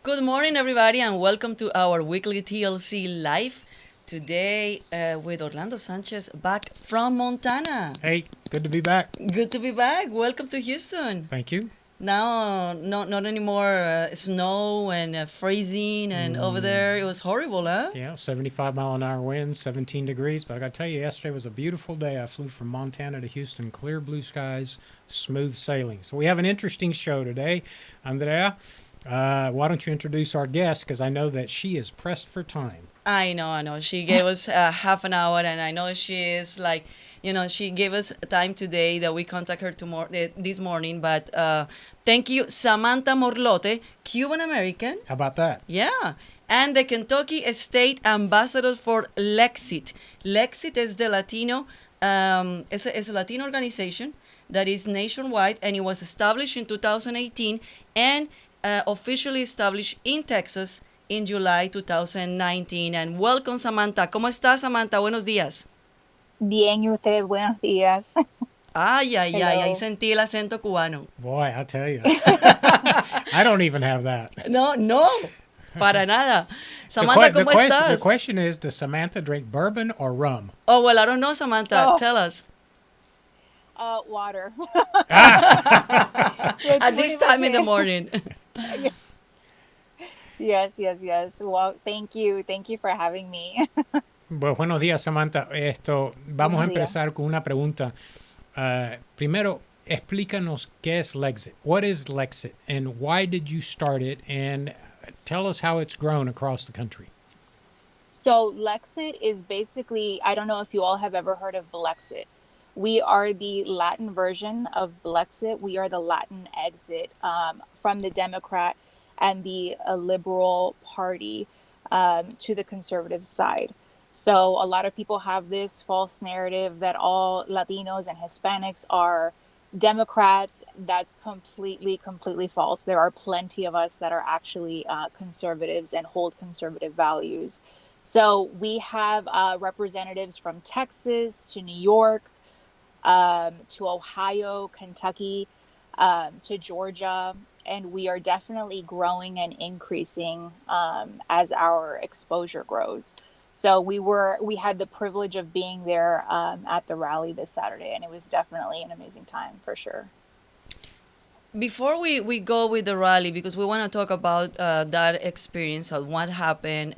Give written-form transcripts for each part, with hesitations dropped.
Good morning, everybody, and welcome to our weekly TLC live. Today, with Orlando Sanchez back from Montana. Hey, good to be back. Good to be back. Welcome to Houston. Thank you. Now, not anymore snow and freezing, and over there it was horrible, huh? Yeah, 75 mile an hour winds, 17 degrees. But I got to tell you, yesterday was a beautiful day. I flew from Montana to Houston, clear blue skies, smooth sailing. So we have an interesting show today. Andrea, why don't you introduce our guest? Because I know that she is pressed for time. I know, I know. She gave us half an hour, and I know she is like, she gave us time today that we contact her this morning. But thank you, Samantha Morlote, Cuban American. How about that? Yeah. And the Kentucky State Ambassador for LEXIT. LEXIT is the Latino, it's a Latino organization that is nationwide, and it was established in 2018 and officially established in Texas in July 2019. And welcome, Samantha. ¿Cómo estás, Samantha? Buenos días. Bien, y usted, buenos días. Ay, ay, ay, ahí Hello. sentí el acento cubano. Boy, I tell you. I don't even have that. No, no, para nada. Samantha, ¿cómo estás? The question is, does Samantha drink bourbon or rum? Oh, well, I don't know, Samantha. Oh. Tell us. Water. At this time in the morning. Yes. Well, thank you. Thank you for having me. Pues buenos días, Samantha. Vamos a Buenos días. empezar con una pregunta. Primero, explícanos qué es LEXIT. What is LEXIT, and why did you start it? And tell us how it's grown across the country. So Lexit is basically, I don't know if you all have ever heard of Lexit. We are the Latin version of Blexit. We are the Latin exit from the Democrat and the Liberal Party to the conservative side. So a lot of people have this false narrative that all Latinos and Hispanics are Democrats. That's completely false. There are plenty of us that are actually conservatives and hold conservative values. So we have representatives from Texas to New York, to Ohio, Kentucky, to Georgia, and we are definitely growing and increasing as our exposure grows. So we had the privilege of being there at the rally this Saturday, and it was definitely an amazing time for sure. Before we go with the rally, because we want to talk about that experience of what happened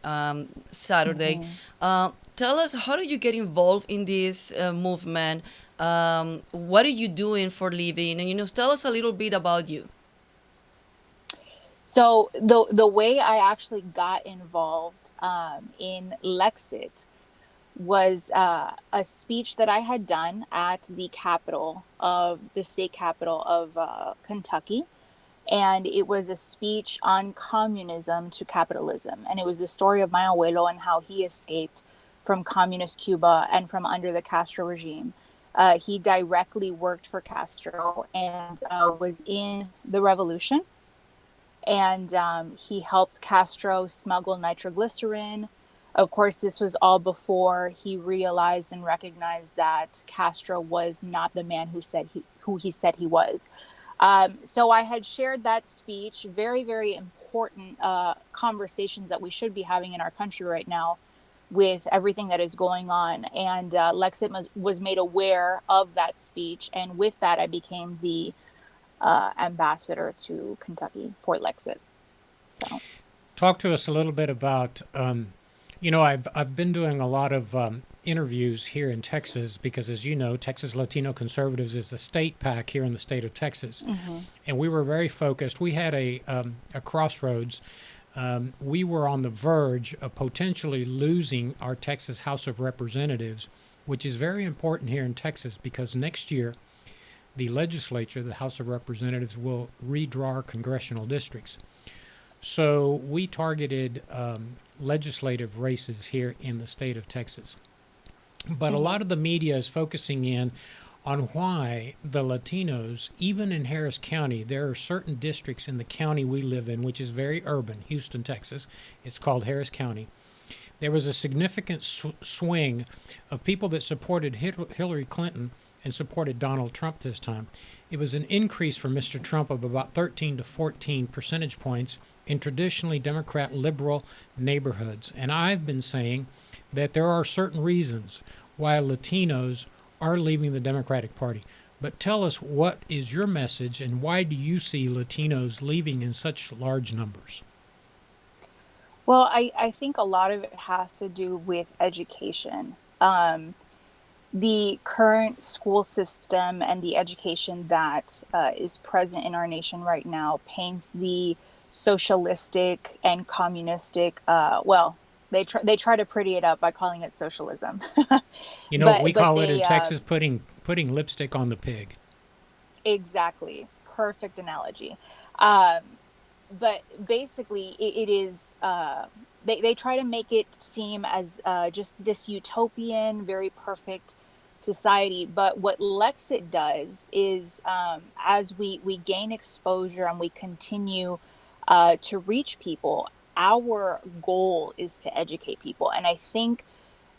Saturday, tell us, how did you get involved in this movement? What are you doing for living? And, tell us a little bit about you. So the way I actually got involved in Lexit was a speech that I had done at the state capital of Kentucky. And it was a speech on communism to capitalism. And it was the story of my abuelo and how he escaped from communist Cuba and from under the Castro regime. He directly worked for Castro and was in the revolution. And he helped Castro smuggle nitroglycerin. Of course, this was all before he realized and recognized that Castro was not the man who he said he was. So I had shared that speech, very, very important conversations that we should be having in our country right now with everything that is going on. And Lexit was made aware of that speech. And with that, I became the ambassador to Kentucky for Lexit. So, Talk to us a little bit about, I've been doing a lot of interviews here in Texas because, as you know, Texas Latino Conservatives is the state PAC here in the state of Texas. And we were very focused. We had a crossroads. We were on the verge of potentially losing our Texas House of Representatives, which is very important here in Texas because next year the legislature, the House of Representatives, will redraw our congressional districts. So we targeted legislative races here in the state of Texas. But a lot of the media is focusing in on why the Latinos, even in Harris County, there are certain districts in the county we live in, which is very urban, Houston, Texas. It's called Harris County. There was a significant swing of people that supported Hillary Clinton and supported Donald Trump this time. It was an increase for Mr. Trump of about 13 to 14 percentage points in traditionally Democrat liberal neighborhoods. And I've been saying that there are certain reasons why Latinos are leaving the Democratic Party. But tell us, what is your message, and why do you see Latinos leaving in such large numbers? Well, I think a lot of it has to do with education. The current school system and the education that is present in our nation right now paints the socialistic and communistic, well, they try to pretty it up by calling it socialism. You know what we But call it in they Texas? Putting lipstick on the pig. exactly, perfect analogy. Um, but basically it is they try to make it seem as just this utopian, very perfect society. But what Lexit does is, as we gain exposure and we continue to reach people, our goal is to educate people. And I think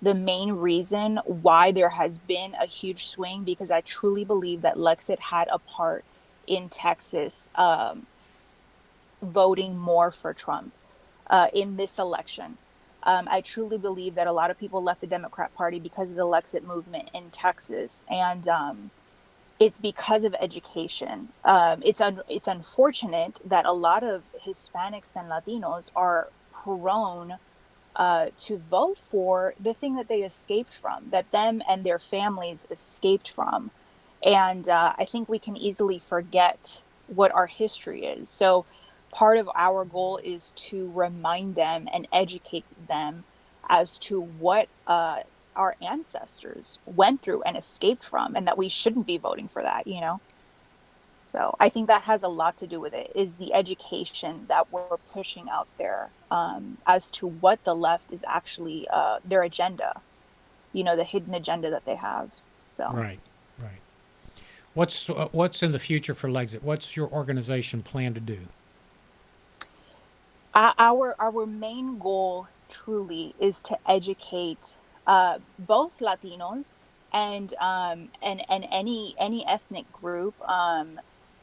the main reason why there has been a huge swing, because I truly believe that Lexit had a part in Texas voting more for Trump in this election. I truly believe that a lot of people left the Democrat Party because of the Lexit movement in Texas, and it's because of education. It's unfortunate that a lot of Hispanics and Latinos are prone to vote for the thing that they escaped from, that them and their families escaped from. And I think we can easily forget what our history is. So part of our goal is to remind them and educate them as to what our ancestors went through and escaped from, and that we shouldn't be voting for that, you know? So I think that has a lot to do with it, is the education that we're pushing out there as to what the left is actually, their agenda, you know, the hidden agenda that they have. So. Right, right. What's in the future for Lexit? What's your organization plan to do? Our main goal truly is to educate both Latinos and any ethnic group,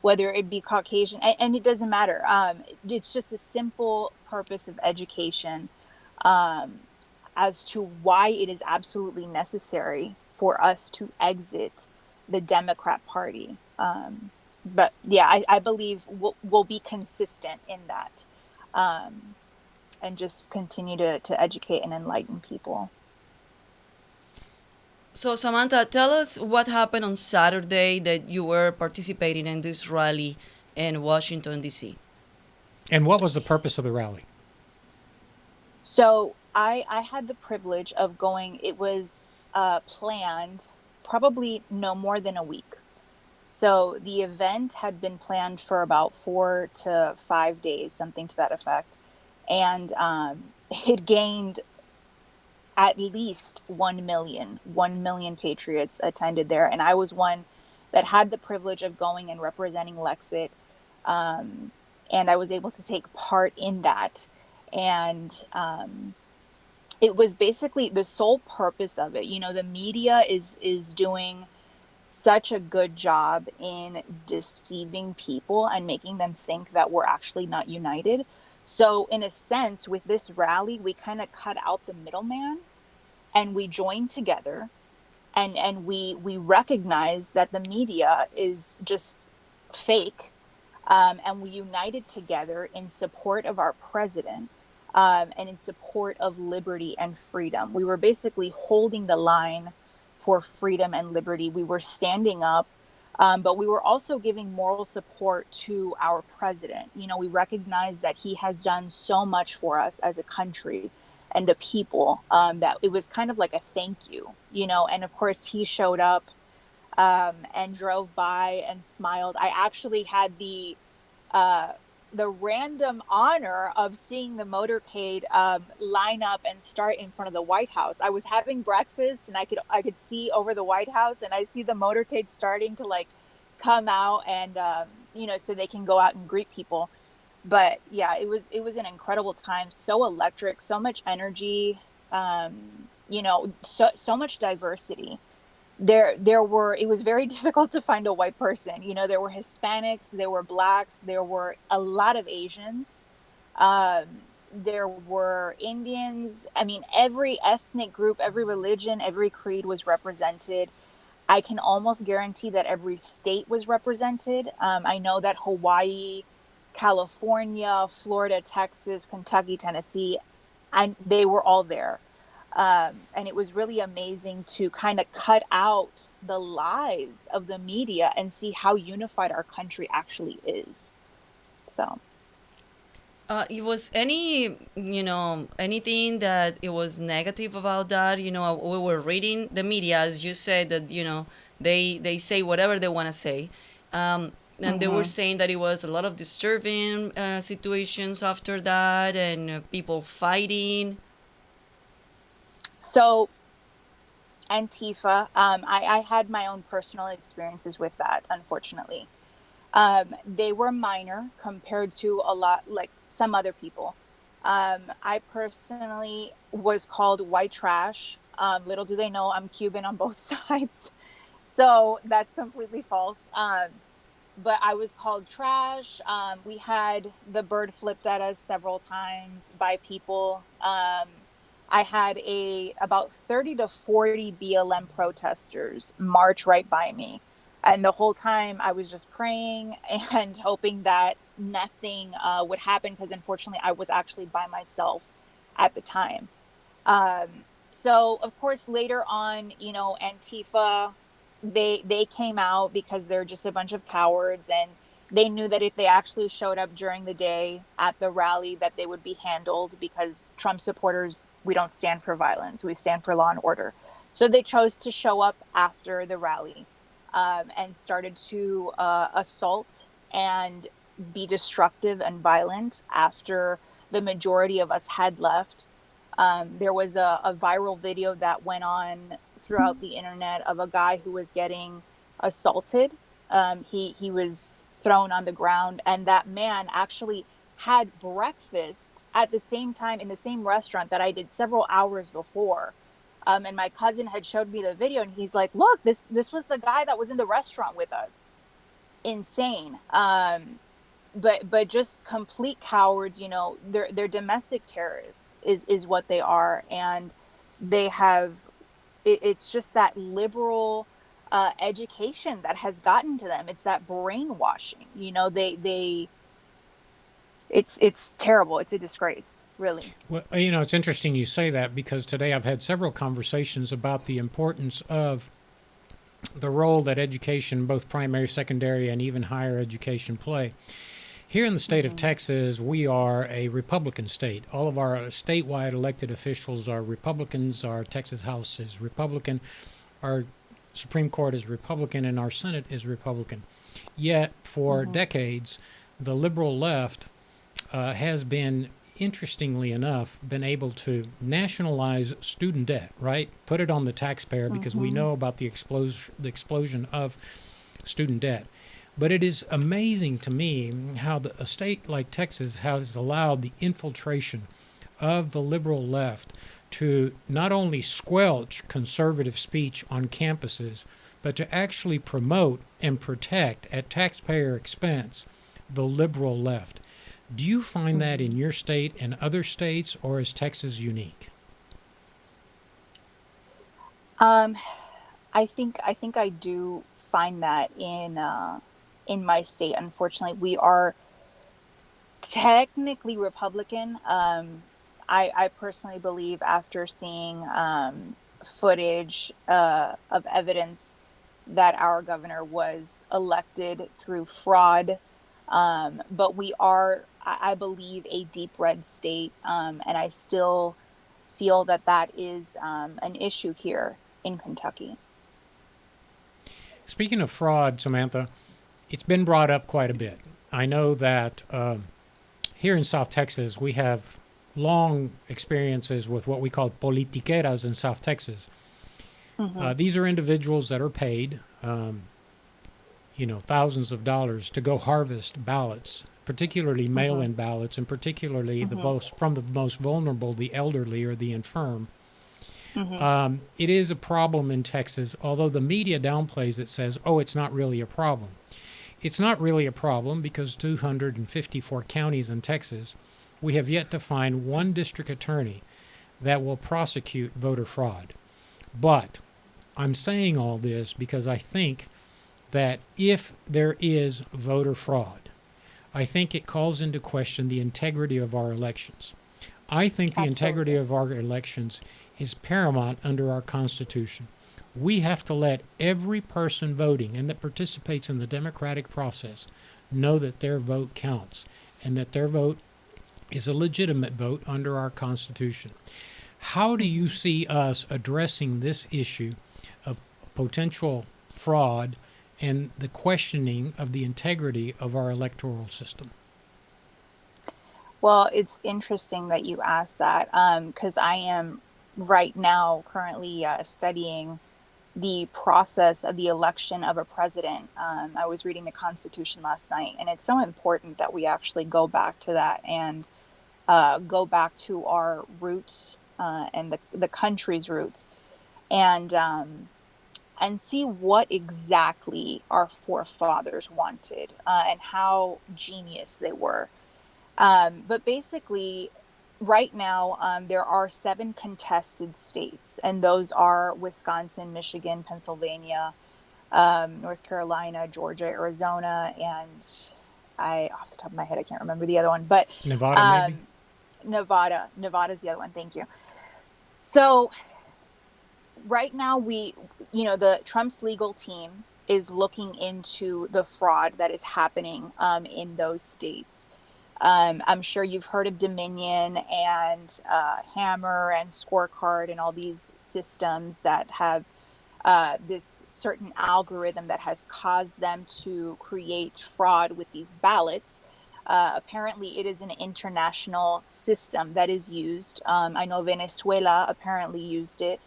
whether it be Caucasian, and it doesn't matter. It's just a simple purpose of education um, as to why it is absolutely necessary for us to exit the Democrat Party. But yeah, I believe we'll be consistent in that, um, and just continue to educate and enlighten people. So, Samantha, tell us what happened on Saturday that you were participating in this rally in Washington, D.C. And what was the purpose of the rally? So I had the privilege of going. It was planned probably no more than a week. So the event had been planned for about 4 to 5 days, something to that effect. And it gained at least 1 million patriots attended there. And I was one that had the privilege of going and representing Lexit. And I was able to take part in that. And it was basically the sole purpose of it. You know, the media is doing such a good job in deceiving people and making them think that we're actually not united. So in a sense, with this rally, we kind of cut out the middleman and we joined together, and we recognize that the media is just fake, and we united together in support of our president, and in support of liberty and freedom. We were basically holding the line for freedom and liberty. We were standing up, but we were also giving moral support to our president. You know, we recognize that he has done so much for us as a country and the people, that it was kind of like a thank you, you know. And of course, he showed up and drove by and smiled. I actually had the random honor of seeing the motorcade line up and start in front of the White House. I was having breakfast and I could see over the White House, and I see the motorcade starting to like come out, and you know, so they can go out and greet people. But yeah, it was an incredible time. So electric, so much energy, you know, so much diversity. There were, it was very difficult to find a white person. You know, there were Hispanics, there were blacks, there were a lot of Asians, Um, there were Indians. I mean, every ethnic group, every religion, every creed was represented. I can almost guarantee that every state was represented. I know that Hawaii, California, Florida, Texas, Kentucky, Tennessee, and they were all there. And it was really amazing to kind of cut out the lies of the media and see how unified our country actually is. So, It was anything that it was negative about that. We were reading the media, as you said, that they say whatever they want to say, and they were saying that it was a lot of disturbing situations after that, and people fighting. so Antifa, I had my own personal experiences with that, unfortunately. They were minor compared to a lot, like some other people. I personally was called white trash. Little do they know I'm Cuban on both sides. So that's completely false. But I was called trash. We had the bird flipped at us several times by people. I had about 30 to 40 BLM protesters march right by me. And the whole time I was just praying and hoping that nothing would happen, because unfortunately I was actually by myself at the time. Um, so of course later on, Antifa, they came out because they're just a bunch of cowards, and they knew that if they actually showed up during the day at the rally that they would be handled, because Trump supporters, we don't stand for violence, we stand for law and order. So they chose to show up after the rally, and started to assault and be destructive and violent after the majority of us had left. There was a viral video that went on throughout the internet of a guy who was getting assaulted. He was thrown on the ground, and that man actually had breakfast at the same time in the same restaurant that I did several hours before. And my cousin had showed me the video, and he's like, "Look, this was the guy that was in the restaurant with us." Insane. But just complete cowards. They're domestic terrorists is what they are, and they have it's just that liberal education that has gotten to them. It's that brainwashing. It's terrible. It's a disgrace, really. Well, it's interesting you say that, because today I've had several conversations about the importance of the role that education, both primary, secondary, and even higher education, play. Here in the state of Texas, we are a Republican state. All of our statewide elected officials are Republicans. Our Texas House is Republican. Our Supreme Court is Republican, and our Senate is Republican. Yet, for decades, the liberal left has been, interestingly enough, been able to nationalize student debt, right? Put it on the taxpayer, because we know about the explosion of student debt. But it is amazing to me how a state like Texas has allowed the infiltration of the liberal left to not only squelch conservative speech on campuses, but to actually promote and protect at taxpayer expense the liberal left. Do you find that in your state and other states, or is Texas unique? I think I do find that in my state. Unfortunately, we are technically Republican. I personally believe, after seeing footage of evidence that our governor was elected through fraud, but we are, I believe, a deep red state, and I still feel that is an issue here in Kentucky. Speaking of fraud, Samantha, it's been brought up quite a bit. I know that here in South Texas, we have long experiences with what we call politiqueras in South Texas. These are individuals that are paid, thousands of dollars to go harvest ballots, particularly mail-in ballots, and particularly from the most vulnerable, the elderly or the infirm. It is a problem in Texas, although the media downplays it, says, oh, it's not really a problem. It's not really a problem because 254 counties in Texas we have yet to find one district attorney that will prosecute voter fraud. But I'm saying all this because I think that if there is voter fraud, I think it calls into question the integrity of our elections. I think the integrity of our elections is paramount under our Constitution. We have to let every person voting and that participates in the democratic process know that their vote counts and that their vote is a legitimate vote under our Constitution. How do you see us addressing this issue of potential fraud and the questioning of the integrity of our electoral system? Well, it's interesting that you asked that because I am right now currently studying the process of the election of a president. I was reading the Constitution last night, and it's so important that we actually go back to that and go back to our roots and the country's roots, and see what exactly our forefathers wanted and how genius they were. But basically, right now, there are 7 contested states, and those are Wisconsin, Michigan, Pennsylvania, North Carolina, Georgia, Arizona, and off the top of my head, I can't remember the other one, but Nevada, maybe? Nevada's the other one. Thank you. So right now, the Trump's legal team is looking into the fraud that is happening in those states. I'm sure you've heard of Dominion and Hammer and Scorecard and all these systems that have this certain algorithm that has caused them to create fraud with these ballots. Apparently, it is an international system that is used. I know Venezuela apparently used it.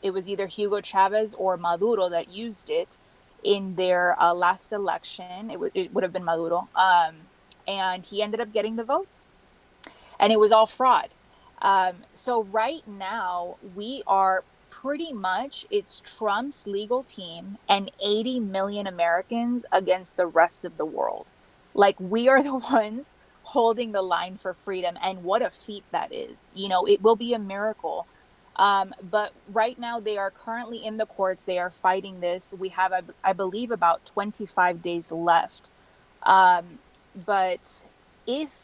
It was either Hugo Chavez or Maduro that used it in their last election. It would have been Maduro. And he ended up getting the votes. And it was all fraud. So right now, we are pretty much, it's Trump's legal team and 80 million Americans against the rest of the world. Like, we are the ones holding the line for freedom. And what a feat that is. It will be a miracle. But right now, they are currently in the courts. They are fighting this. We have, I believe, about 25 days left. But if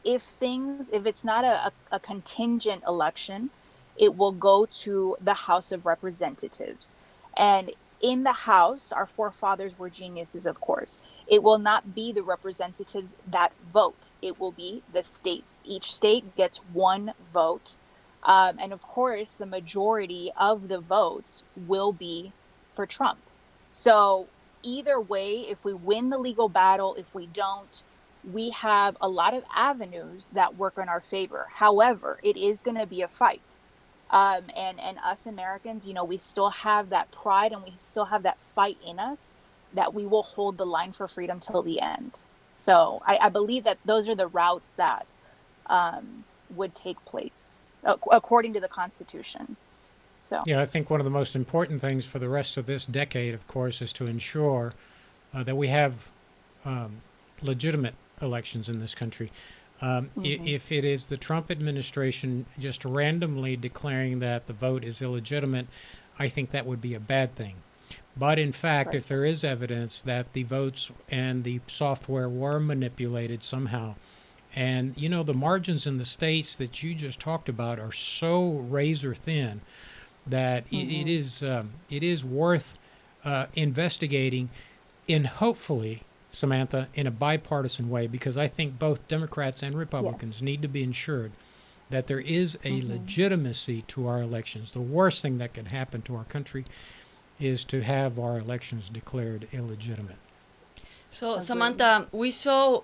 it's not a contingent election, it will go to the House of Representatives. And in the House, our forefathers were geniuses, of course. It will not be the representatives that vote. It will be the states. Each state gets one vote. And of course, the majority of the votes will be for Trump. So either way, if we win the legal battle, if we don't, we have a lot of avenues that work in our favor. However, it is going to be a fight. And us Americans, we still have that pride and we still have that fight in us that we will hold the line for freedom till the end. So I believe that those are the routes that would take place according to the Constitution. So yeah, I think one of the most important things for the rest of this decade, of course, is to ensure that we have legitimate elections in this country. If it is the Trump administration just randomly declaring that the vote is illegitimate, I think that would be a bad thing. But in fact, if there is evidence that the votes and the software were manipulated somehow, and the margins in the states that you just talked about are so razor thin that it is worth investigating in, hopefully, Samantha, in a bipartisan way, because I think both Democrats and Republicans need to be ensured that there is a legitimacy to our elections. The worst thing that can happen to our country is to have our elections declared illegitimate. So, Samantha, we saw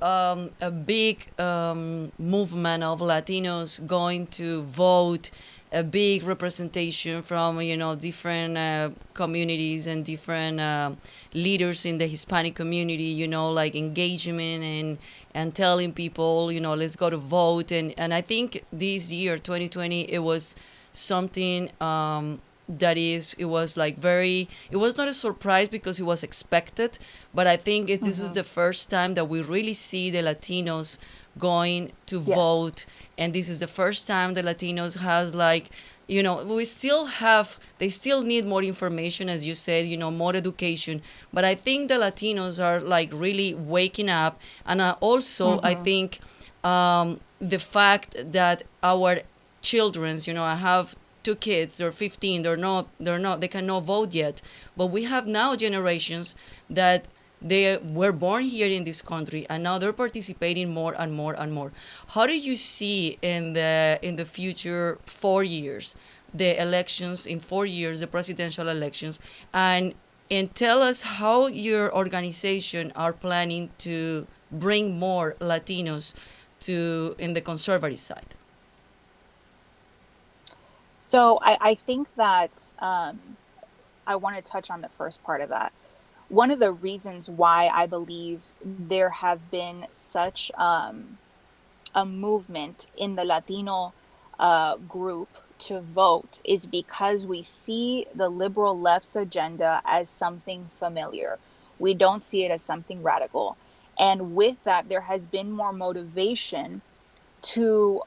a big movement of Latinos going to vote, a big representation from, different communities and different leaders in the Hispanic community, like engagement and telling people, let's go to vote. And I think this year, 2020, it was something it was not a surprise because it was expected, but I think this is the first time that we really see the Latinos going to Yes. vote. And this is the first time the Latinos has like, they still need more information, as you said, more education. But I think the Latinos are like really waking up. And also, I think the fact that our children's, I have two kids, they're 15, they cannot vote yet. But we have now generations that they were born here in this country, and now they're participating more and more and more. How do you see in the future 4 years, the elections in 4 years, the presidential elections, and tell us how your organization are planning to bring more Latinos to in the conservative side? So I think that I want to touch on the first part of that. One of the reasons why I believe there have been such a movement in the Latino group to vote is because we see the liberal left's agenda as something familiar. We don't see it as something radical. And with that, there has been more motivation to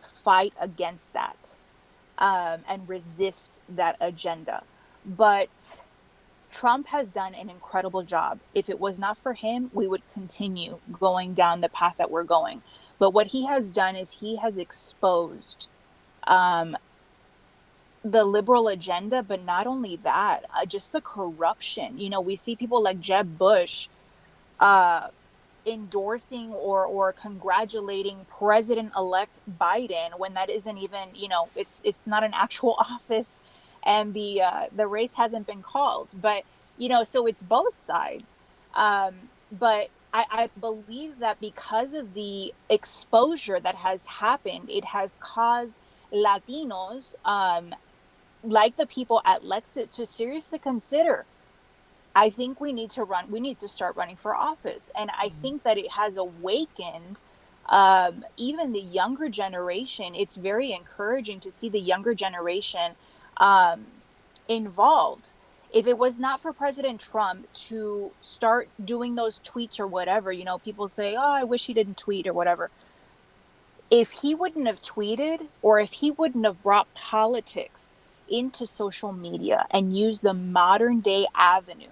fight against that and resist that agenda. But Trump has done an incredible job. If it was not for him, we would continue going down the path that we're going. But what he has done is he has exposed the liberal agenda, but not only that, just the corruption. We see people like Jeb Bush endorsing or congratulating President-elect Biden when that isn't even, it's not an actual office, and the race hasn't been called. But so it's both sides. But I believe that because of the exposure that has happened, it has caused Latinos, like the people at LEXIT, to seriously consider, I think we need to start running for office. And I think that it has awakened even the younger generation. It's very encouraging to see the younger generation involved. If it was not for President Trump to start doing those tweets or whatever, people say, oh, I wish he didn't tweet or whatever. If he wouldn't have tweeted, or if he wouldn't have brought politics into social media and used the modern day avenue,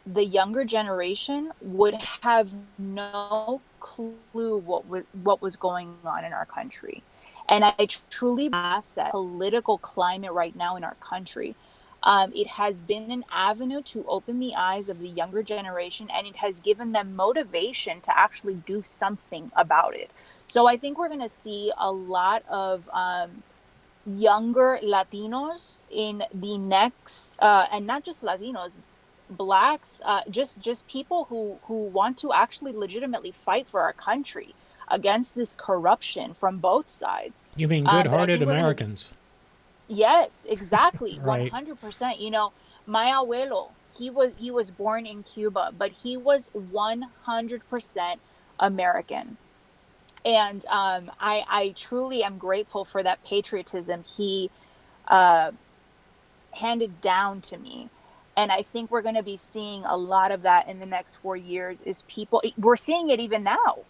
the younger generation would have no clue what was going on in our country. And I truly asset political climate right now in our country. It has been an avenue to open the eyes of the younger generation, and it has given them motivation to actually do something about it. So I think we're going to see a lot of younger Latinos in the next, and not just Latinos, Blacks, just people who want to actually legitimately fight for our country against this corruption from both sides. You mean good-hearted Americans? Yes, exactly. Right. 100%. My abuelo, he was born in Cuba, but he was 100% American. And I truly am grateful for that patriotism he handed down to me. And I think we're going to be seeing a lot of that in the next 4 years. We're seeing it even now,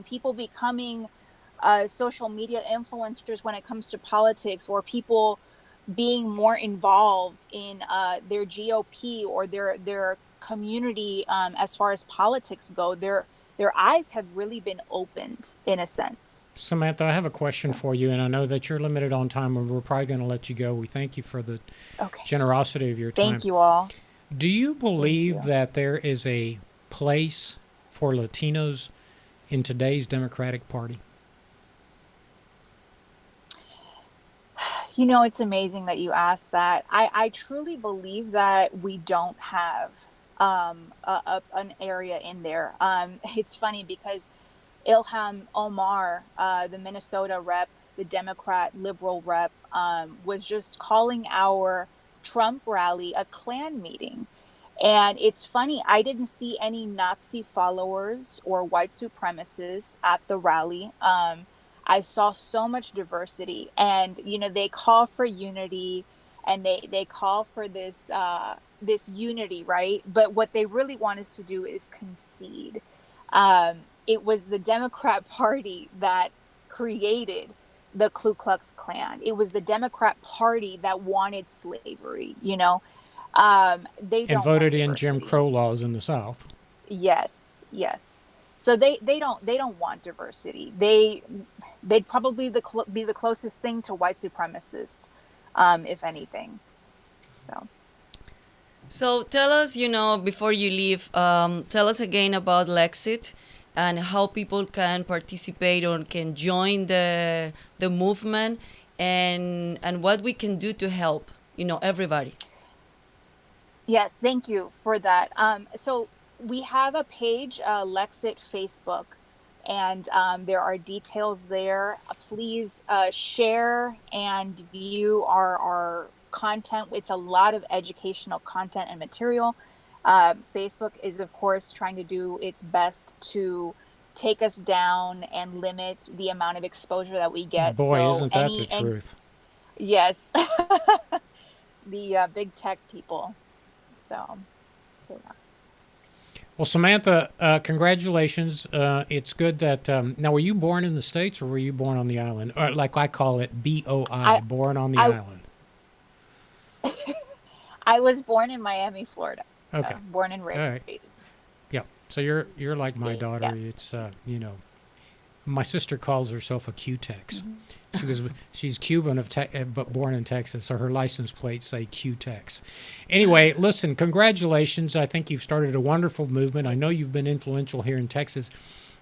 people becoming social media influencers when it comes to politics, or people being more involved in their GOP or their community as far as politics go. Their eyes have really been opened, in a sense. Samantha, I have a question for you, and I know that you're limited on time, and we're probably going to let you go. We thank you for the generosity of your time. Thank you all. Do you believe that there is a place for Latinos in today's Democratic Party? It's amazing that you asked that. I truly believe that we don't have an area in there. It's funny because Ilhan Omar, the Minnesota rep, the Democrat liberal rep, was just calling our Trump rally a Klan meeting. And it's funny, I didn't see any Nazi followers or white supremacists at the rally. I saw so much diversity, and they call for unity, and they call for this this unity, right? But what they really want us to do is concede. it was the Democrat Party that created the Ku Klux Klan. It was the Democrat Party that wanted slavery, you know. They And don't want voted in Jim diversity. Crow laws in the South. Yes, yes. So they don't want diversity. They'd probably be the closest thing to white supremacists, if anything. So tell us, before you leave, tell us again about LEXIT and how people can participate or can join the movement, and what we can do to help, everybody. Yes, thank you for that. So we have a page, LEXIT Facebook, and there are details there. Please share and view our content. It's a lot of educational content and material. Facebook is, of course, trying to do its best to take us down and limit the amount of exposure that we get. Boy, So isn't that the truth? Yes, the big tech people. So yeah. Well, Samantha, congratulations. It's good that now, were you born in the States or were you born on the island? Or like I call it, BOI, born on the island. I was born in Miami, Florida. Okay. Born and raised. All right. Yeah. So you're like my daughter. Yeah. It's my sister calls herself a Q-Tex. She's Cuban but born in Texas, so her license plates say Q-Tex. Anyway, listen, congratulations. I think you've started a wonderful movement. I know you've been influential here in Texas,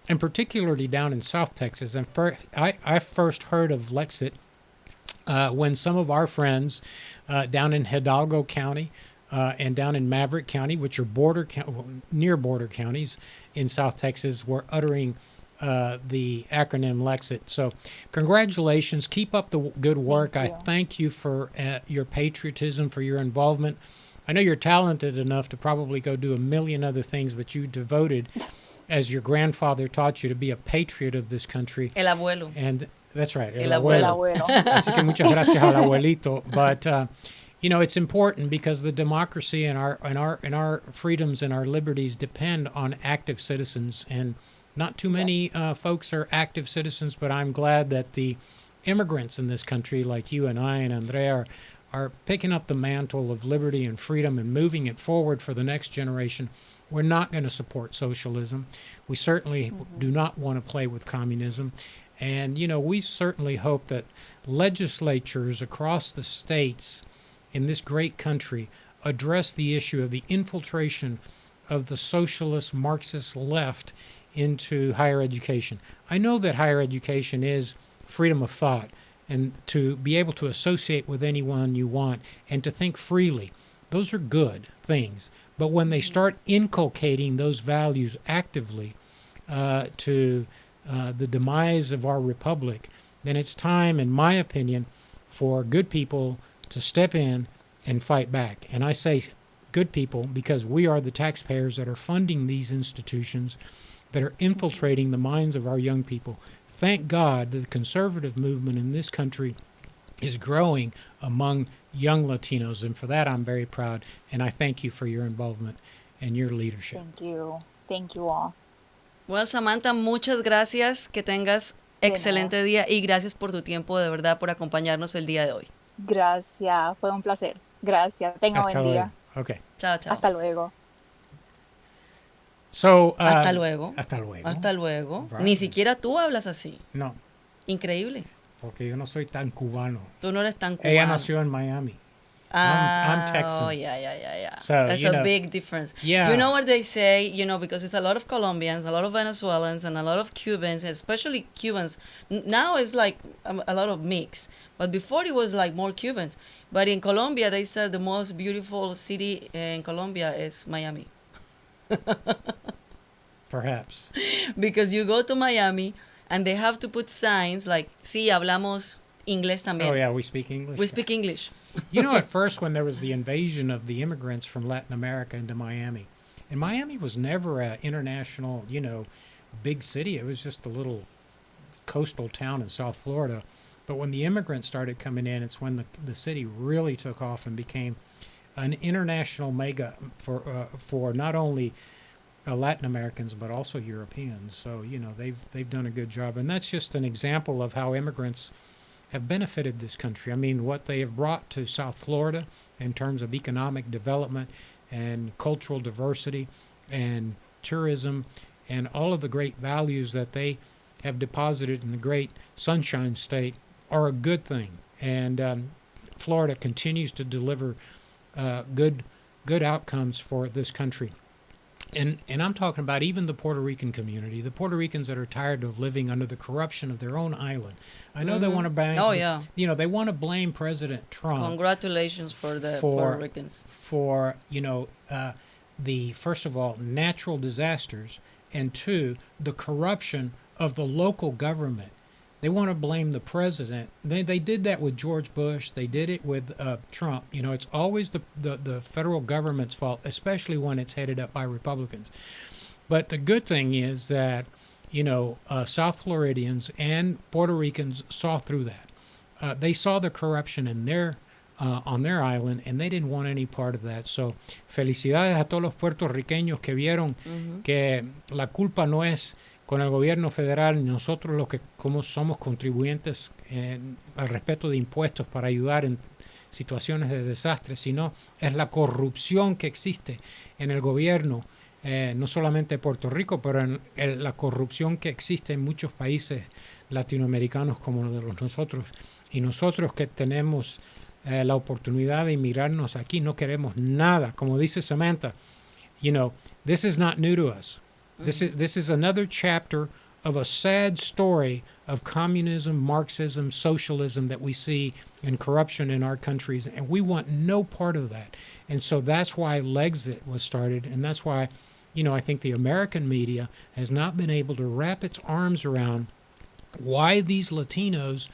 and particularly down in South Texas. And I first heard of LEXIT when some of our friends down in Hidalgo County and down in Maverick County, which are near border counties in South Texas, were uttering the acronym LEXIT. So congratulations. Keep up the good work. I thank you for your patriotism, for your involvement. I know you're talented enough to probably go do a million other things, but you devoted, as your grandfather taught you, to be a patriot of this country. El abuelo. And that's right. El abuelo. Así que muchas gracias al abuelito. But it's important because the democracy and our freedoms and our liberties depend on active citizens, and not too many folks are active citizens, but I'm glad that the immigrants in this country, like you and I and Andrea, are picking up the mantle of liberty and freedom and moving it forward for the next generation. We're not going to support socialism. We certainly do not want to play with communism. And, we certainly hope that legislatures across the states in this great country address the issue of the infiltration of the socialist Marxist left into higher education. I know that higher education is freedom of thought and to be able to associate with anyone you want and to think freely. Those are good things. But when they start inculcating those values actively to the demise of our republic, then it's time, in my opinion, for good people to step in and fight back. And I say good people because we are the taxpayers that are funding these institutions that are infiltrating the minds of our young people. Thank God that the conservative movement in this country is growing among young Latinos, and for that I'm very proud, and I thank you for your involvement and your leadership. Thank you. Thank you all. Well, Samantha, muchas gracias, que tengas excelente día y gracias por tu tiempo, de verdad, por acompañarnos el día de hoy. Gracias, fue un placer. Gracias, tenga buen día. Okay. Chao, chao. Hasta luego. So, hasta luego. Hasta luego. Hasta luego. Right. Ni siquiera tú hablas así. No. Increíble. Porque yo no soy tan cubano. Tú no eres tan cubano. Ella nació en Miami. I'm Texan. Oh, yeah. So, that's a big difference. Yeah. You know what they say, because it's a lot of Colombians, a lot of Venezuelans, and a lot of Cubans, especially Cubans. Now it's like a lot of mix. But before it was like more Cubans. But in Colombia, they said the most beautiful city in Colombia is Miami. Perhaps. Because you go to Miami and they have to put signs like, sí, hablamos inglés también. Oh, yeah, we speak English. We speak English. At first when there was the invasion of the immigrants from Latin America into Miami, and Miami was never an international, big city. It was just a little coastal town in South Florida. But when the immigrants started coming in, it's when the city really took off and became an international mega for not only Latin Americans, but also Europeans. So they've done a good job, and that's just an example of how immigrants have benefited this country. I mean, what they have brought to South Florida in terms of economic development and cultural diversity and tourism and all of the great values that they have deposited in the great Sunshine State are a good thing. And Florida continues to deliver good outcomes for this country. And I'm talking about even the Puerto Rican community, the Puerto Ricans that are tired of living under the corruption of their own island. I know they want to blame. Oh yeah. They want to blame President Trump. Congratulations for the Puerto Ricans. For the first of all natural disasters, and two, the corruption of the local government. They want to blame the president. They did that with George Bush. They did it with Trump. It's always the federal government's fault, especially when it's headed up by Republicans. But the good thing is that, South Floridians and Puerto Ricans saw through that. They saw the corruption in on their island, and they didn't want any part of that. So, felicidades a todos los puertorriqueños que vieron que la culpa no es con el gobierno federal, nosotros los que como somos contribuyentes al respeto de impuestos para ayudar en situaciones de desastre, sino es la corrupción que existe en el gobierno, no solamente de Puerto Rico, pero en la corrupción que existe en muchos países latinoamericanos como los de nosotros. Y nosotros que tenemos la oportunidad de inmigrarnos aquí no queremos nada. Como dice Samantha, this is not new to us. This is another chapter of a sad story of communism, Marxism, socialism that we see and corruption in our countries, and we want no part of that. And so that's why LEXIT was started, and that's why, I think the American media has not been able to wrap its arms around why these Latinos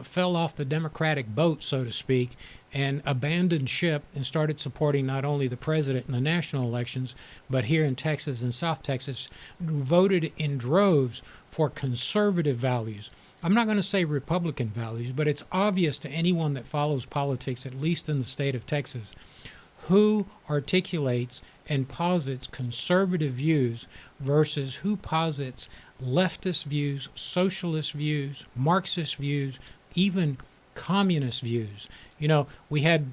fell off the Democratic boat, so to speak, and abandoned ship and started supporting not only the president in the national elections, but here in Texas and South Texas, voted in droves for conservative values. I'm not going to say Republican values, but it's obvious to anyone that follows politics, at least in the state of Texas, who articulates and posits conservative views versus who posits leftist views, socialist views, Marxist views, even communist views. We had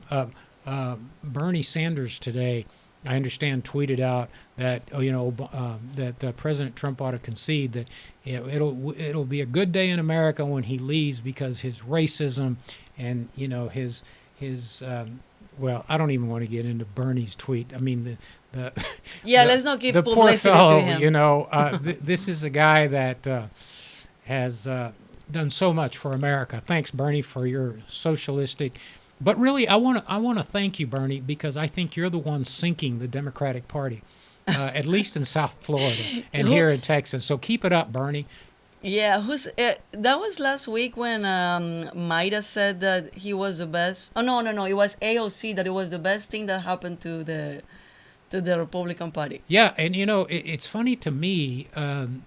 Bernie Sanders today, I understand, tweeted out that that President Trump ought to concede that it'll be a good day in America when he leaves because his racism and his well, I don't even want to get into Bernie's tweet. I mean let's not give the publicity poor fellow, to him. This is a guy that has done so much for America. Thanks, Bernie, for your socialistic. But really, I want to thank you, Bernie, because I think you're the one sinking the Democratic Party, at least in South Florida and here in Texas. So keep it up, Bernie. Yeah, that was last week when Maida said that he was the best. Oh no, it was AOC that it was the best thing that happened to the Republican Party. Yeah, and it's funny to me,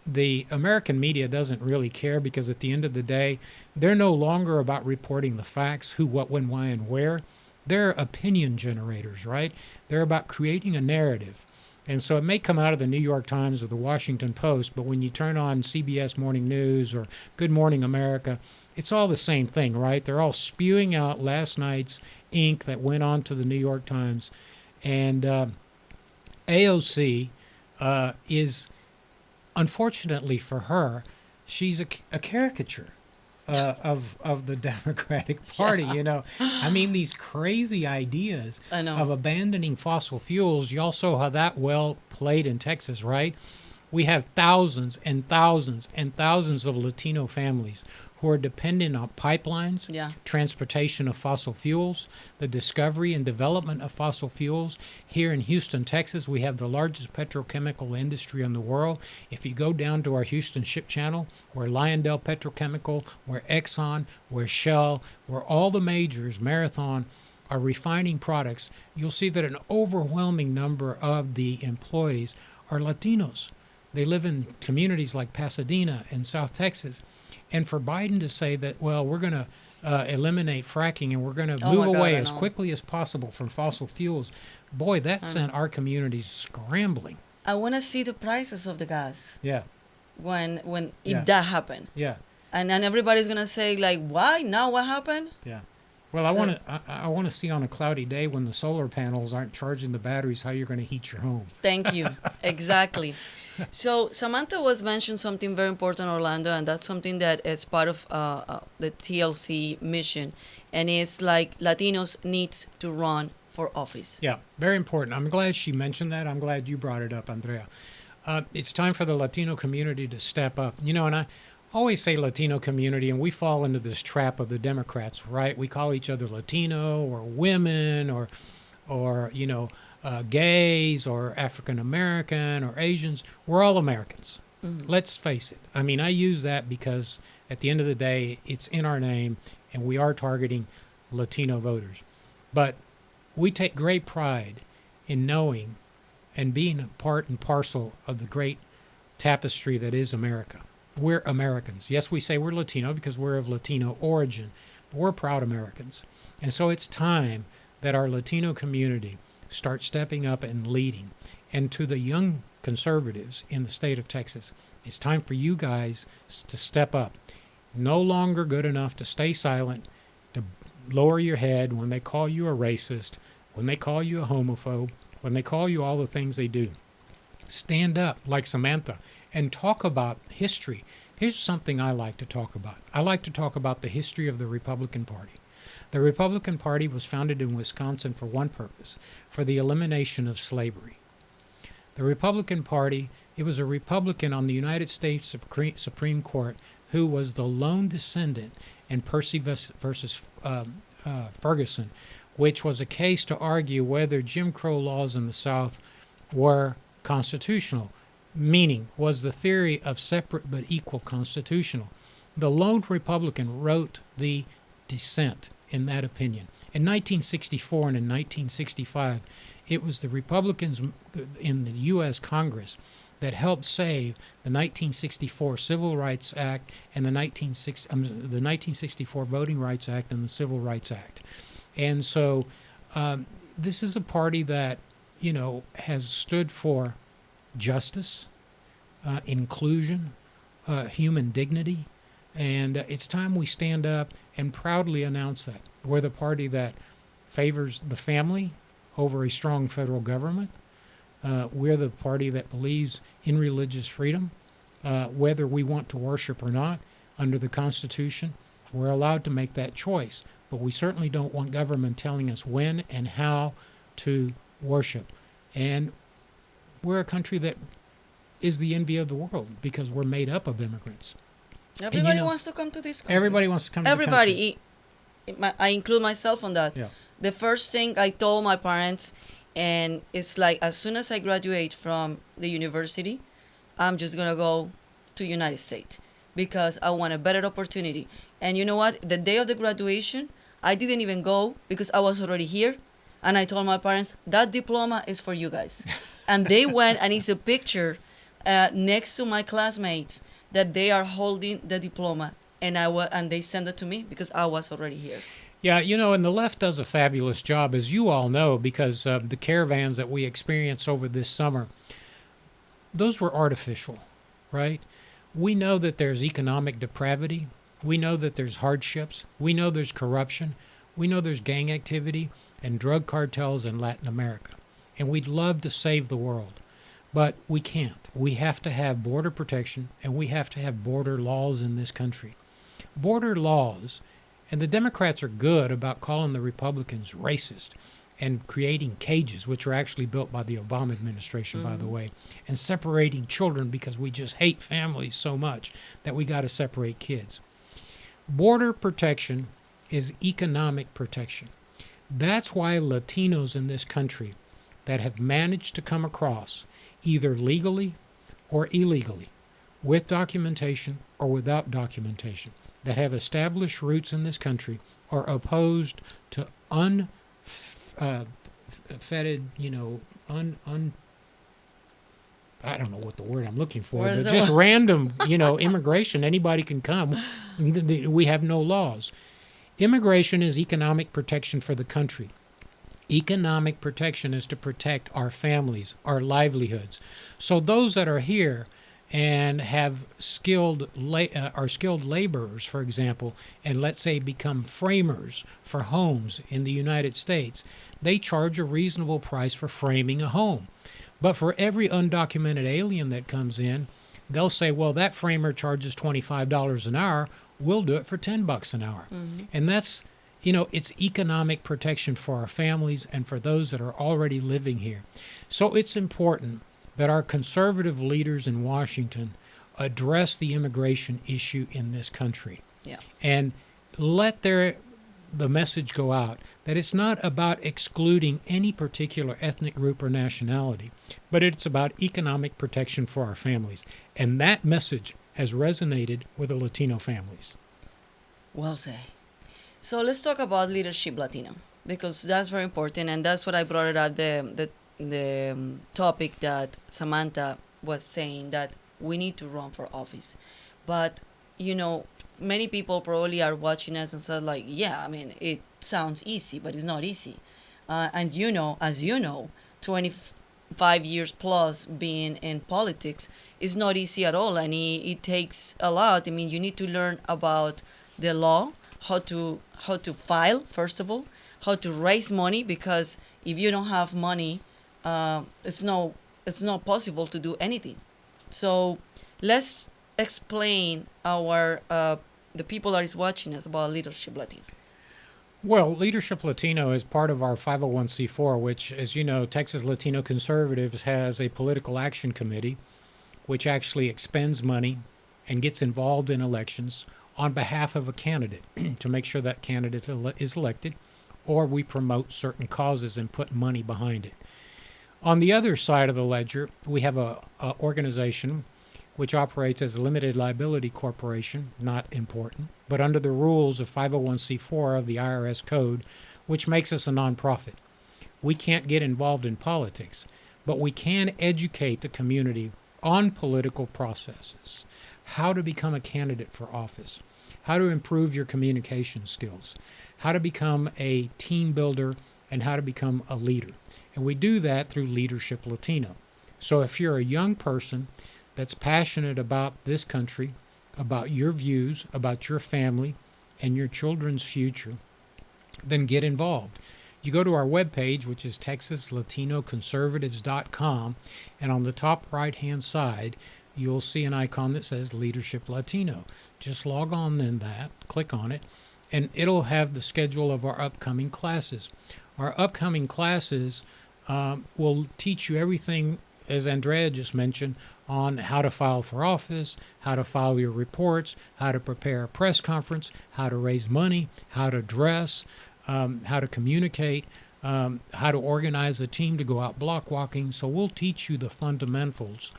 the American media doesn't really care because at the end of the day, they're no longer about reporting the facts, who, what, when, why, and where. They're opinion generators, right? They're about creating a narrative. And so it may come out of the New York Times or the Washington Post, but when you turn on CBS Morning News or Good Morning America, it's all the same thing, right? They're all spewing out last night's ink that went on to the New York Times. And AOC is, unfortunately for her, she's a caricature of the Democratic Party. I mean, these crazy ideas of abandoning fossil fuels. Y'all saw how that well played in Texas, right? We have thousands and thousands and thousands of Latino families who are dependent on pipelines, transportation of fossil fuels, the discovery and development of fossil fuels. Here in Houston, Texas, we have the largest petrochemical industry in the world. If you go down to our Houston Ship Channel, where Lyondell Petrochemical, where Exxon, where Shell, where all the majors, Marathon, are refining products, you'll see that an overwhelming number of the employees are Latinos. They live in communities like Pasadena and South Texas. And for Biden to say that, well, we're going to eliminate fracking and we're going to move away as quickly as possible from fossil fuels, boy, that sent our communities scrambling. I want to see the prices of the gas Yeah. when Yeah. if that happened. Yeah. And then everybody's gonna say like, why now? What happened? Yeah. Well, So- I want to see on a cloudy day when the solar panels aren't charging the batteries how you're going to heat your home. Thank you. Exactly. So Samantha was mentioned something very important, Orlando, and that's something that is part of the TLC mission, and it's like Latinos needs to run for office. Yeah, very important. I'm glad she mentioned that. I'm glad you brought it up, Andrea. It's time for the Latino community to step up. You know, and I always say Latino community, and we fall into this trap of the Democrats, right? We call each other Latino or women or gays or African American or Asians. We're all Americans. Let's face it. I mean, I use that because at the end of the day, it's in our name, and we are targeting Latino voters. But we take great pride in knowing and being a part and parcel of the great tapestry that is America. We're Americans. Yes, we say we're Latino because we're of Latino origin, but we're proud Americans. And so it's time that our Latino community start stepping up and leading. And to the young conservatives in the state of Texas, it's time for you guys to step up. No longer good enough to stay silent, to lower your head when they call you a racist, when they call you a homophobe, when they call you all the things they do. Stand up like Samantha and talk about history. Here's something I like to talk about. I like to talk about the history of the Republican Party. The Republican Party was founded in Wisconsin for one purpose, for the elimination of slavery. The Republican Party, it was a Republican on the United States Supreme Court who was the lone descendant in Percy versus Ferguson, which was a case to argue whether Jim Crow laws in the South were constitutional, meaning was the theory of separate but equal constitutional. The lone Republican wrote the dissent in that opinion. In 1964 and in 1965, it was the Republicans in the U.S. Congress that helped save the 1964 Civil Rights Act and the 1964 Voting Rights Act and the Civil Rights Act. And so this is a party that, has stood for justice, inclusion, human dignity, and it's time we stand up and proudly announce that. We're the party that favors the family over a strong federal government. We're the party that believes in religious freedom, whether we want to worship or not. Under the Constitution, we're allowed to make that choice, but we certainly don't want government telling us when and how to worship. And we're a country that is the envy of the world because we're made up of immigrants. Everybody wants to come to this country. Everybody wants to come to the country. Everybody. I include myself on that. Yeah. The first thing I told my parents, and it's like as soon as I graduate from the university, I'm just going to go to United States because I want a better opportunity. And you know what? The day of the graduation, I didn't even go because I was already here. And I told my parents, that diploma is for you guys. And they went, and it's a picture next to my classmates that they are holding the diploma. And they sent it to me because I was already here. Yeah, and the left does a fabulous job, as you all know, because the caravans that we experienced over this summer, those were artificial, right? We know that there's economic depravity. We know that there's hardships. We know there's corruption. We know there's gang activity and drug cartels in Latin America. And we'd love to save the world, but we can't. We have to have border protection, and we have to have border laws in this country. Border laws, and the Democrats are good about calling the Republicans racist and creating cages, which were actually built by the Obama administration, by the way, and separating children because we just hate families so much that we got to separate kids. Border protection is economic protection. That's why Latinos in this country that have managed to come across, either legally or illegally, with documentation or without documentation, that have established roots in this country are opposed to unfettered, I don't know what the word I'm looking for, but just random, immigration. Anybody can come. We have no laws. Immigration is economic protection for the country. Economic protection is to protect our families, our livelihoods. So those that are here and have are skilled laborers, for example, and let's say become framers for homes in the United States, they charge a reasonable price for framing a home. But for every undocumented alien that comes in, they'll say, well, that framer charges $25 an hour. We'll do it for $10 an hour. Mm-hmm. And that's, it's economic protection for our families and for those that are already living here. So it's important that our conservative leaders in Washington address the immigration issue in this country. Yeah. And let the message go out that it's not about excluding any particular ethnic group or nationality, but it's about economic protection for our families. And that message has resonated with the Latino families. Well said. So let's talk about Leadership Latino, because that's very important, and that's what I brought it up, the topic that Samantha was saying, that we need to run for office. But, many people probably are watching us and said, like, yeah, I mean, it sounds easy, but it's not easy. And as 25 years plus being in politics is not easy at all, and it takes a lot. I mean, you need to learn about the law, how to file, first of all, how to raise money, because if you don't have money, it's not possible to do anything. So let's explain the people that is watching us about Leadership Latino. Well, Leadership Latino is part of our 501c4, which, as you know, Texas Latino Conservatives has a political action committee, which actually expends money and gets involved in elections on behalf of a candidate to make sure that candidate is elected, or we promote certain causes and put money behind it. On the other side of the ledger, we have a organization which operates as a limited liability corporation, not important, but under the rules of 501c4 of the IRS code, which makes us a nonprofit. We can't get involved in politics, but we can educate the community on political processes, how to become a candidate for office, how to improve your communication skills, how to become a team builder, and how to become a leader. And we do that through Leadership Latino. So if you're a young person that's passionate about this country, about your views, about your family, and your children's future, then get involved. You go to our webpage, which is texaslatinoconservatives.com, and on the top right-hand side, you'll see an icon that says Leadership Latino. Just log on then click on it, and it'll have the schedule of our upcoming classes. Our upcoming classes will teach you everything, as Andrea just mentioned, on how to file for office, how to file your reports, how to prepare a press conference, how to raise money, how to dress, how to communicate, how to organize a team to go out block walking. So we'll teach you the fundamentals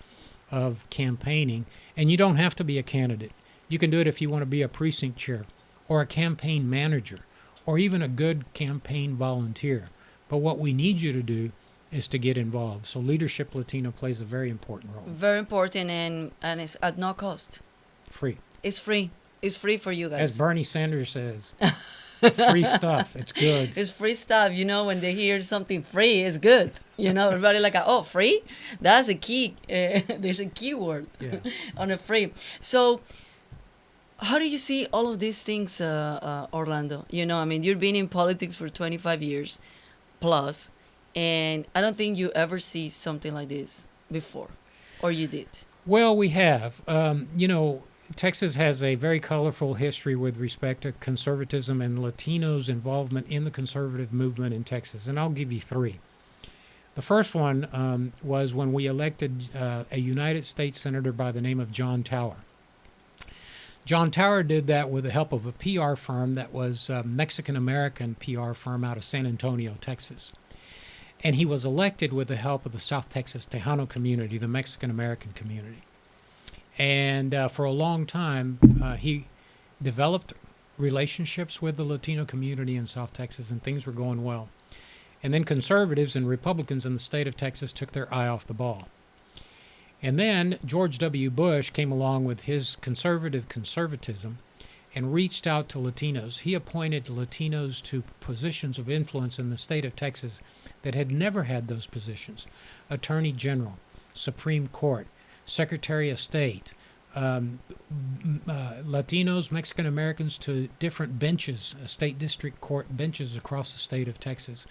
of campaigning, and you don't have to be a candidate. You can do it if you want to be a precinct chair or a campaign manager or even a good campaign volunteer. But what we need you to do is to get involved. So Leadership Latino plays a very important role. Very important, and it's at no cost. Free. It's free. It's free for you guys. As Bernie Sanders says, free stuff. It's good. It's free stuff. When they hear something free, it's good. Everybody like, oh, free? That's a key. There's a key word on a free. So how do you see all of these things, Orlando? You've been in politics for 25 years plus, and I don't think you ever see something like this before, or you did. Well, we have. Texas has a very colorful history with respect to conservatism and Latinos' involvement in the conservative movement in Texas, and I'll give you three. The first one was when we elected a United States Senator by the name of John Tower. John Tower did that with the help of a PR firm that was a Mexican-American PR firm out of San Antonio, Texas. And he was elected with the help of the South Texas Tejano community, the Mexican-American community. And for a long time, he developed relationships with the Latino community in South Texas, and things were going well. And then conservatives and Republicans in the state of Texas took their eye off the ball. And then George W. Bush came along with his conservatism, and reached out to Latinos. He appointed Latinos to positions of influence in the state of Texas that had never had those positions: Attorney General, Supreme Court, Secretary of State, Latinos, Mexican Americans to different benches, state district court benches across the state of Texas.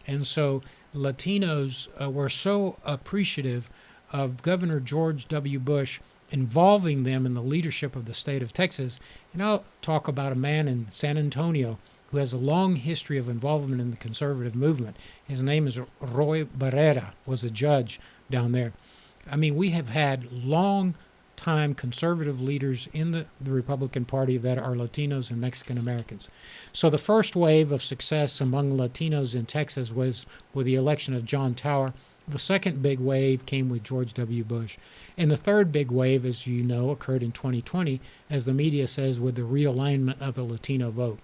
And so Latinos were so appreciative of Governor George W. Bush involving them in the leadership of the state of Texas. And I'll talk about a man in San Antonio who has a long history of involvement in the conservative movement. His name is Roy Barrera, was a judge down there. I mean, we have had long-time conservative leaders in the Republican Party that are Latinos and Mexican Americans. So the first wave of success among Latinos in Texas was with the election of John Tower. The second big wave came with George W. Bush. And the third big wave, as you know, occurred in 2020, as the media says, with the realignment of the Latino vote.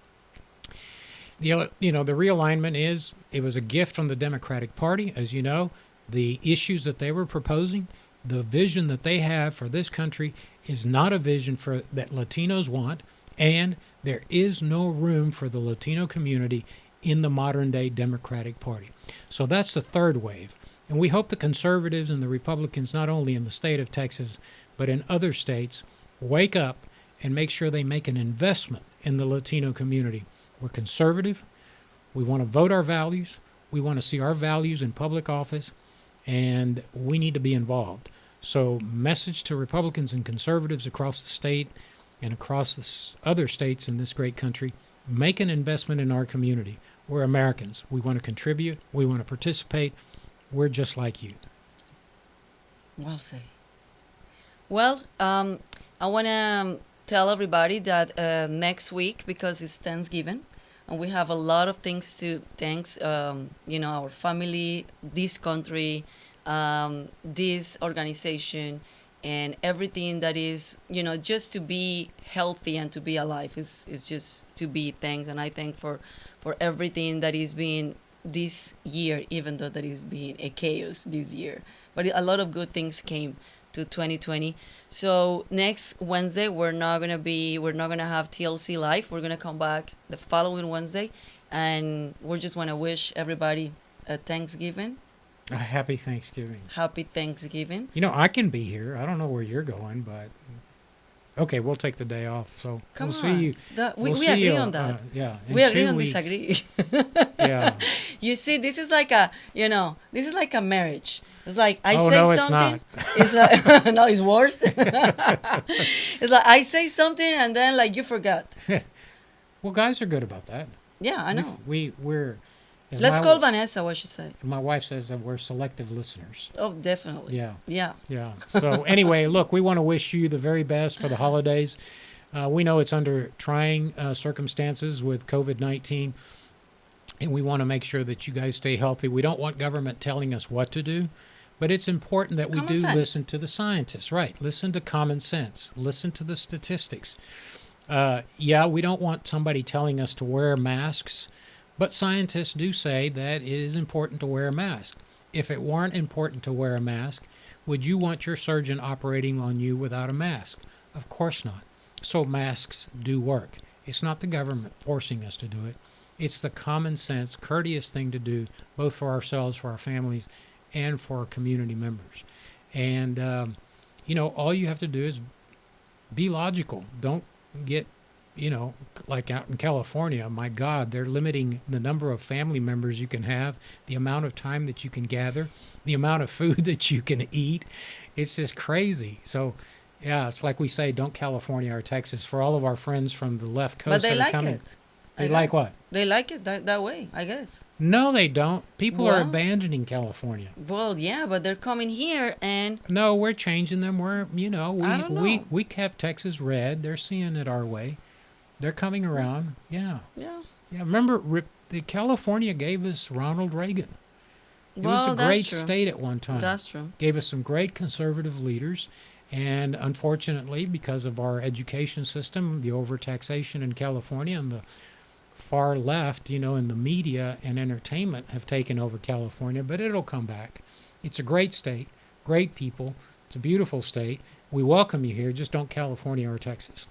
The realignment is, it was a gift from the Democratic Party, as you know. The issues that they were proposing, the vision that they have for this country is not a vision that Latinos want, and there is no room for the Latino community in the modern-day Democratic Party. So that's the third wave. And we hope the conservatives and the Republicans, not only in the state of Texas, but in other states, wake up and make sure they make an investment in the Latino community. We're conservative. We want to vote our values. We want to see our values in public office, and we need to be involved. So message to Republicans and conservatives across the state and across the other states in this great country: make an investment in our community. We're Americans. We want to contribute. We want to participate. We're just like you. Well said. Well, I want to tell everybody that next week, because it's Thanksgiving, and we have a lot of things to thank, our family, this country, this organization, and everything that is, just to be healthy and to be alive is just to be thanked. And I thank for everything that is being this year, even though that is being a chaos this year. But a lot of good things came to 2020. So next Wednesday, we're not gonna have TLC live. We're gonna come back the following Wednesday, and we just want to wish everybody a Thanksgiving. A happy Thanksgiving. Happy Thanksgiving. I can be here. I don't know where you're going, but okay, we'll take the day off. So we'll see you. We agree on that. Yeah. We agree on disagree. Yeah. You see, this is like a marriage. It's like I Oh, say no, it's something. not. It's like no, it's worse. It's like I say something and then like you forgot. Well, guys are good about that. Yeah, I know. We're. Let's call Vanessa what she said. My wife says that we're selective listeners. Oh, definitely. Yeah. Yeah. Yeah. So anyway, look, we want to wish you the very best for the holidays. We know it's under trying circumstances with COVID-19, and we want to make sure that you guys stay healthy. We don't want government telling us what to do, but it's important that we do listen to the scientists, right? Listen to common sense. Listen to the statistics. We don't want somebody telling us to wear masks, but scientists do say that it is important to wear a mask. If it weren't important to wear a mask, would you want your surgeon operating on you without a mask? Of course not. So masks do work. It's not the government forcing us to do it. It's the common sense, courteous thing to do, both for ourselves, for our families, and for our community members. And, all you have to do is be logical. Don't get, like out in California, my God, they're limiting the number of family members you can have, the amount of time that you can gather, the amount of food that you can eat. It's just crazy. So, yeah, it's like we say, don't California or Texas. For all of our friends from the left coast But they that are like coming, it. they like what? They like it that way, I guess. No, they don't. People are abandoning California. Well, yeah, but they're coming here and... No, we're changing them. We're, I don't know. we kept Texas red. They're seeing it our way. They're coming around. Yeah. Yeah. Yeah. Remember, California gave us Ronald Reagan. It was a great state at one time. That's true. Gave us some great conservative leaders. And unfortunately, because of our education system, the overtaxation in California and the far left, in the media and entertainment have taken over California, but it'll come back. It's a great state, great people. It's a beautiful state. we welcome you here. Just don't California or Texas.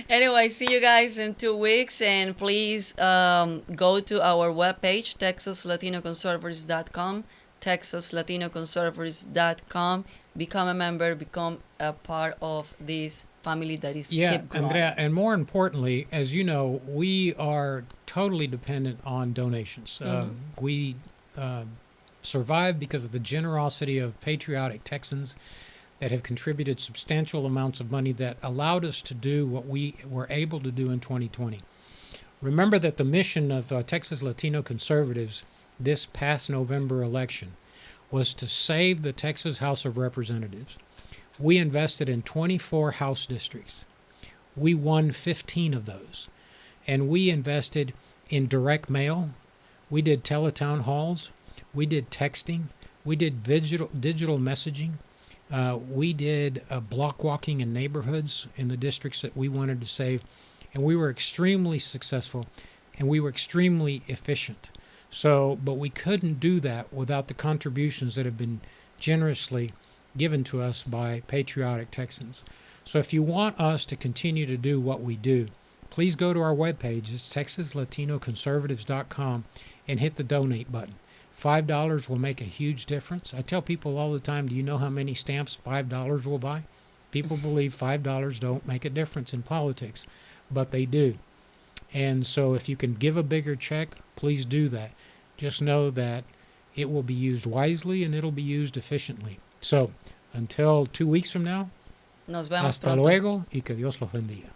Anyway, see you guys in 2 weeks, and please go to our webpage, texaslatinoconservatives.com, texaslatinoconservatives.com. Become a member, become a part of this family that is keep growing. Andrea, and more importantly, as you know, we are totally dependent on donations. We survive because of the generosity of patriotic Texans that have contributed substantial amounts of money that allowed us to do what we were able to do in 2020. Remember that the mission of Texas Latino Conservatives this past November election was to save the Texas House of Representatives. We invested in 24 House districts. We won 15 of those. And we invested in direct mail. We did teletown halls. We did texting. We did digital messaging. We did block walking in neighborhoods in the districts that we wanted to save. And we were extremely successful, and we were extremely efficient. But we couldn't do that without the contributions that have been generously given to us by patriotic Texans. So if you want us to continue to do what we do, please go to our webpage. It's texaslatinoconservatives.com and hit the donate button. $5 will make a huge difference. I tell people all the time, do you know how many stamps $5 will buy? People believe $5 don't make a difference in politics, but they do. And so if you can give a bigger check, please do that. Just know that it will be used wisely and it'll be used efficiently. So until 2 weeks from now, Nos vemos hasta pronto. luego y que Dios los bendiga.